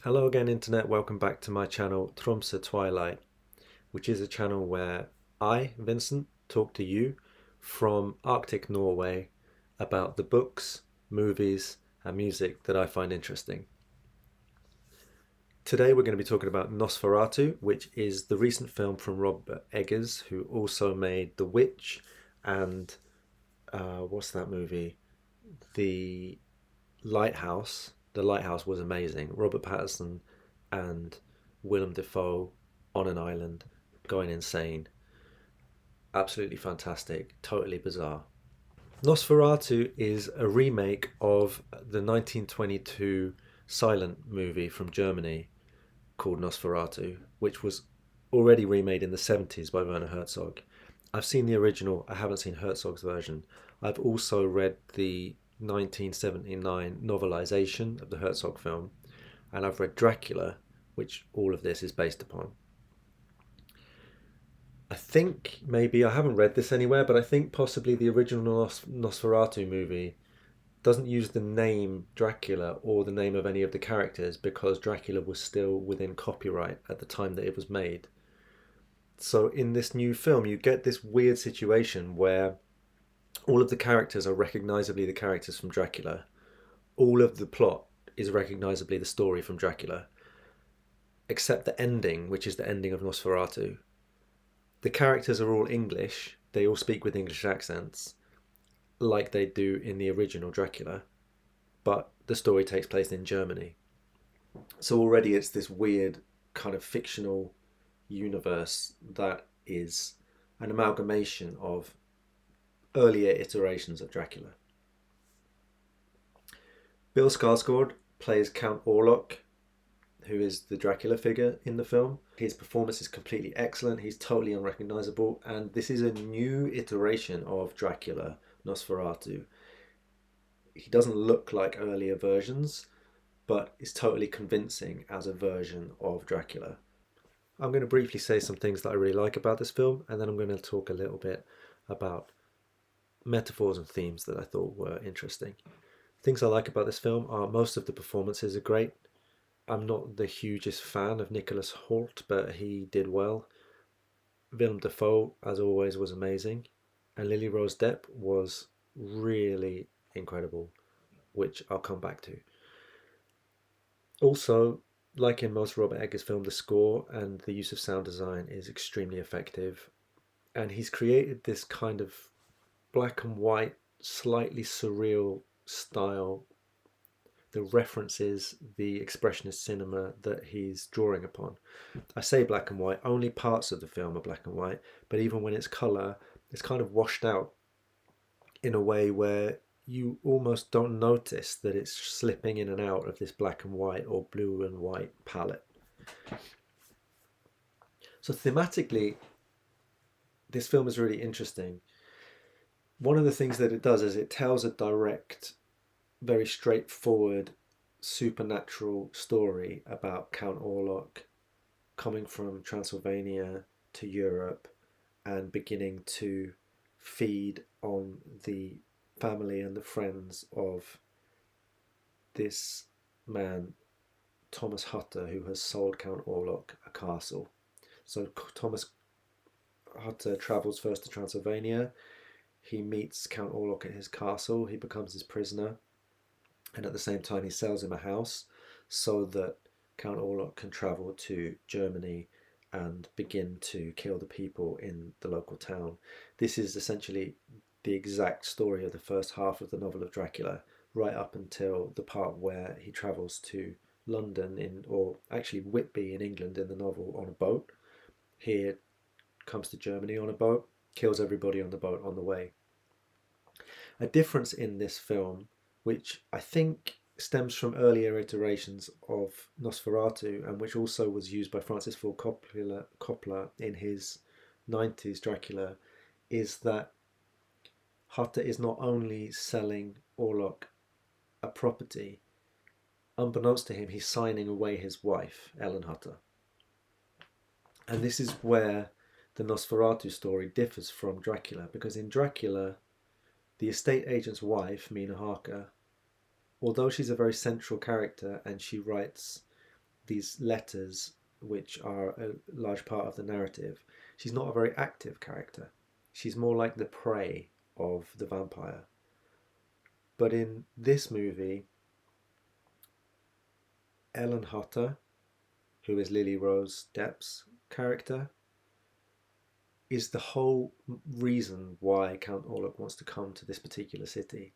Hello again, Internet. Welcome back to my channel, Tromsø Twilight, which is a channel where I, Vincent, talk to you from Arctic Norway about the books, movies, and music that I find interesting. Today we're going to be talking about Nosferatu, which is the recent film from Robert Eggers, who also made The Witch and what's that movie? The Lighthouse. The Lighthouse was amazing. Robert Pattinson and Willem Dafoe on an island going insane. Absolutely fantastic. Totally bizarre. Nosferatu is a remake of the 1922 silent movie from Germany called Nosferatu, which was already remade in the 70s by Werner Herzog. I've seen the original, I haven't seen Herzog's version. I've also read the 1979 novelization of the Herzog film, and I've read Dracula, which all of this is based upon. I think maybe, I haven't read this anywhere, but I think possibly the original Nosferatu movie doesn't use the name Dracula or the name of any of the characters because Dracula was still within copyright at the time that it was made. So in this new film, you get this weird situation where all of the characters are recognizably the characters from Dracula. All of the plot is recognizably the story from Dracula, except the ending, which is the ending of Nosferatu. The characters are all English, they all speak with English accents, like they do in the original Dracula, but the story takes place in Germany. So already it's this weird kind of fictional universe that is an amalgamation of earlier iterations of Dracula. Bill Skarsgård plays Count Orlok, who is the Dracula figure in the film. His performance is completely excellent. He's totally unrecognizable, and this is a new iteration of Dracula, Nosferatu. He doesn't look like earlier versions, but is totally convincing as a version of Dracula. I'm going to briefly say some things that I really like about this film, and then I'm going to talk a little bit about metaphors and themes that I thought were interesting. Things I like about this film are most of the performances are great. I'm not the hugest fan of Nicholas Hoult, but he did well. Willem Dafoe, as always, was amazing. And Lily Rose Depp was really incredible, which I'll come back to. Also, like in most Robert Eggers films, the score and the use of sound design is extremely effective. And he's created this kind of black and white, slightly surreal style that references the expressionist cinema that he's drawing upon. I say black and white, only parts of the film are black and white, but even when it's colour, it's kind of washed out in a way where you almost don't notice that it's slipping in and out of this black and white or blue and white palette. So thematically, this film is really interesting. One of the things that it does is it tells a direct, very straightforward, supernatural story about Count Orlok coming from Transylvania to Europe and beginning to feed on the family and the friends of this man, Thomas Hutter, who has sold Count Orlok a castle. So Thomas Hutter travels first to Transylvania. He meets Count Orlok at his castle. He becomes his prisoner. And at the same time, he sells him a house so that Count Orlok can travel to Germany and begin to kill the people in the local town. This is essentially the exact story of the first half of the novel of Dracula, right up until the part where he travels to London or actually Whitby in England in the novel on a boat. Here comes to Germany on a boat, kills everybody on the boat on the way. A difference in this film, which I think stems from earlier iterations of Nosferatu and which also was used by Francis Ford Coppola in his 90s Dracula, is that Hutter is not only selling Orlok a property, unbeknownst to him, he's signing away his wife, Ellen Hutter. And this is where the Nosferatu story differs from Dracula, because in Dracula, the estate agent's wife, Mina Harker, although she's a very central character and she writes these letters, which are a large part of the narrative, she's not a very active character. She's more like the prey of the vampire. But in this movie, Ellen Hutter, who is Lily Rose Depp's character, is the whole reason why Count Orlok wants to come to this particular city.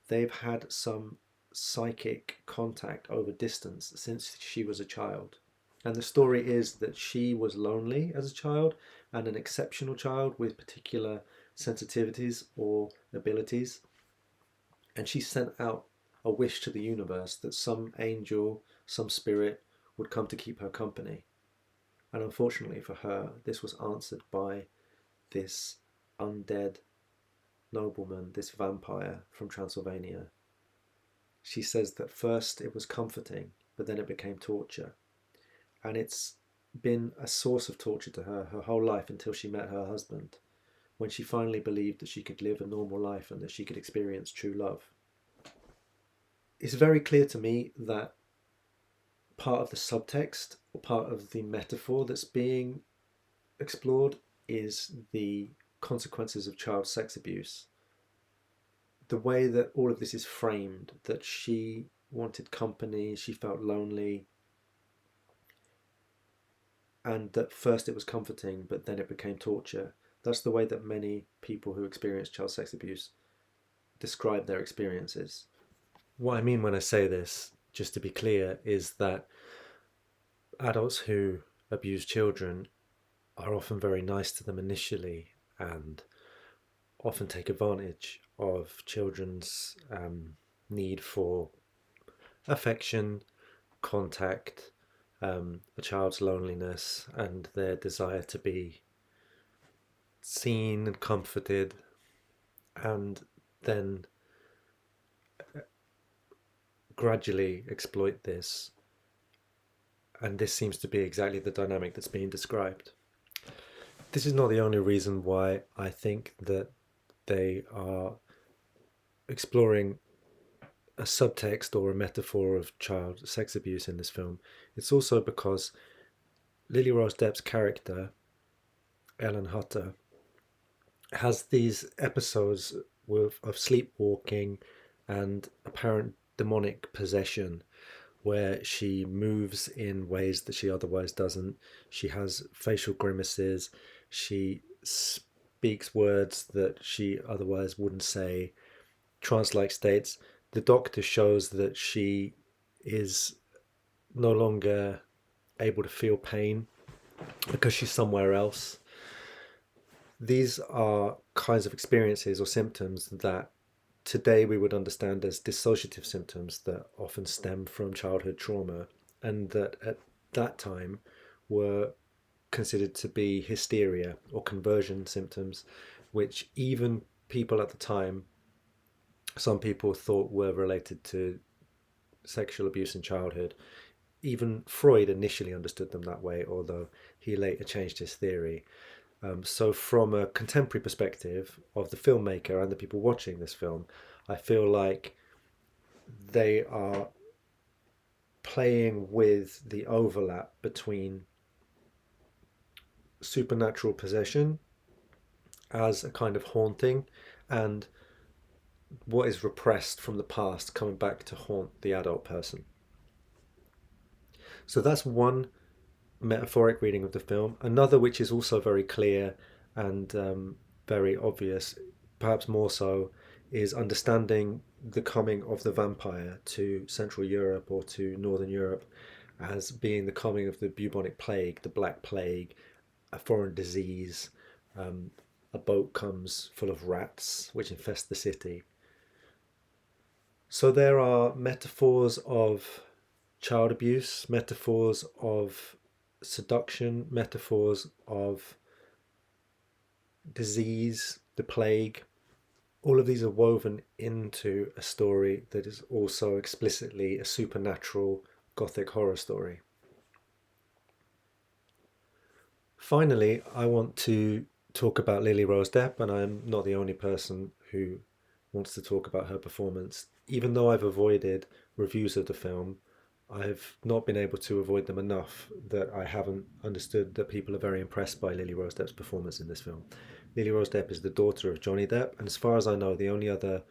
They've had some psychic contact over distance since she was a child. And the story is that she was lonely as a child and an exceptional child with particular sensitivities or abilities. And she sent out a wish to the universe that some angel, some spirit would come to keep her company. And unfortunately for her, this was answered by this undead nobleman, this vampire from Transylvania. She says that first it was comforting, but then it became torture. And it's been a source of torture to her whole life until she met her husband, when she finally believed that she could live a normal life and that she could experience true love. It's very clear to me that part of the subtext or part of the metaphor that's being explored is the consequences of child sex abuse. The way that all of this is framed, that she wanted company, she felt lonely, and that first it was comforting, but then it became torture. That's the way that many people who experience child sex abuse describe their experiences. What I mean when I say this, just to be clear, is that adults who abuse children are often very nice to them initially and often take advantage of children's need for affection, contact, a child's loneliness, and their desire to be seen and comforted, and then gradually exploit this. And this seems to be exactly the dynamic that's being described. This is not the only reason why I think that they are exploring a subtext or a metaphor of child sex abuse in this film. It's also because Lily Rose Depp's character, Ellen Hutter, has these episodes of sleepwalking and apparent demonic possession, where she moves in ways that she otherwise doesn't. She has facial grimaces. She speaks words that she otherwise wouldn't say. Trance-like states. The doctor shows that she is no longer able to feel pain because she's somewhere else. These are kinds of experiences or symptoms that today we would understand as dissociative symptoms that often stem from childhood trauma, and that at that time were considered to be hysteria or conversion symptoms, which even people at the time, some people thought were related to sexual abuse in childhood. Even Freud initially understood them that way, although he later changed his theory. So from a contemporary perspective of the filmmaker and the people watching this film, I feel like they are playing with the overlap between supernatural possession as a kind of haunting and what is repressed from the past coming back to haunt the adult person. So that's one metaphoric reading of the film. Another, which is also very clear and very obvious, perhaps more so, is understanding the coming of the vampire to Central Europe or to Northern Europe as being the coming of the bubonic plague, the Black Plague, a foreign disease. A boat comes full of rats which infest the city. So there are metaphors of child abuse, metaphors of seduction, metaphors of disease, the plague. All of these are woven into a story that is also explicitly a supernatural gothic horror story. Finally, I want to talk about Lily Rose Depp, and I'm not the only person who wants to talk about her performance. Even though I've avoided reviews of the film, I've not been able to avoid them enough that I haven't understood that people are very impressed by Lily Rose Depp's performance in this film. Lily Rose Depp is the daughter of Johnny Depp, and as far as I know, the only other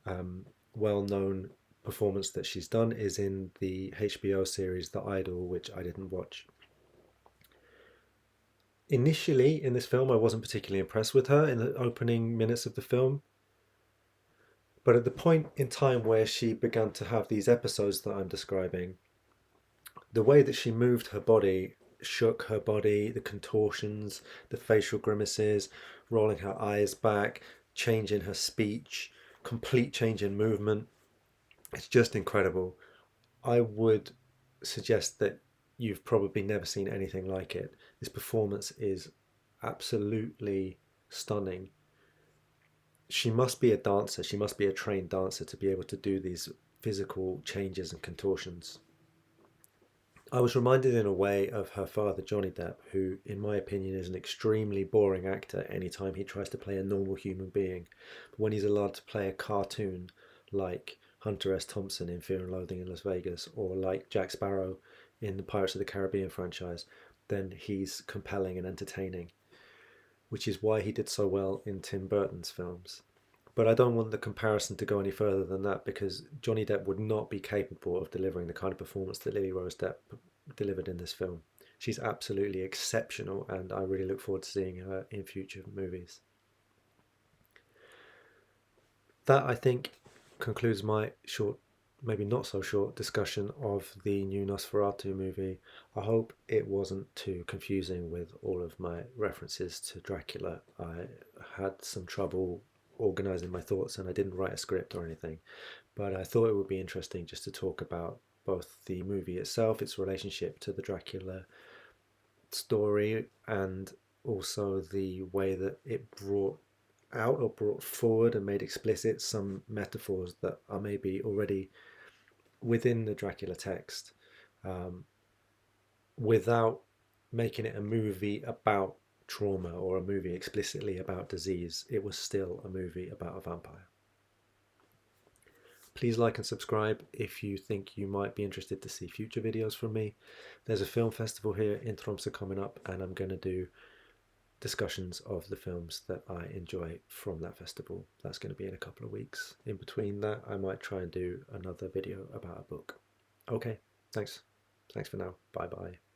um, well-known performance that she's done is in the HBO series The Idol, which I didn't watch. Initially, in this film, I wasn't particularly impressed with her in the opening minutes of the film, but at the point in time where she began to have these episodes that I'm describing, the way that she moved her body, shook her body, the contortions, the facial grimaces, rolling her eyes back, change in her speech, complete change in movement. It's just incredible. I would suggest that you've probably never seen anything like it. This performance is absolutely stunning. She must be a dancer, she must be a trained dancer to be able to do these physical changes and contortions. I was reminded in a way of her father, Johnny Depp, who, in my opinion, is an extremely boring actor anytime he tries to play a normal human being. But when he's allowed to play a cartoon like Hunter S. Thompson in Fear and Loathing in Las Vegas, or like Jack Sparrow in the Pirates of the Caribbean franchise, then he's compelling and entertaining, which is why he did so well in Tim Burton's films. But I don't want the comparison to go any further than that, because Johnny Depp would not be capable of delivering the kind of performance that Lily Rose Depp delivered in this film. She's absolutely exceptional, and I really look forward to seeing her in future movies. That, I think, concludes my short, maybe not so short, discussion of the new Nosferatu movie. I hope it wasn't too confusing with all of my references to Dracula. I had some trouble organizing my thoughts and I didn't write a script or anything, but I thought it would be interesting just to talk about both the movie itself, its relationship to the Dracula story, and also the way that it brought out or brought forward and made explicit some metaphors that are maybe already within the Dracula text, um, without making it a movie about trauma or a movie explicitly about disease. It was still a movie about a vampire. Please like and subscribe if you think you might be interested to see future videos from me. There's a film festival here in Tromsø coming up, and I'm going to do discussions of the films that I enjoy from that festival. That's going to be in a couple of weeks. In between that, I might try and do another video about a book. Okay, thanks. Thanks for now. Bye bye.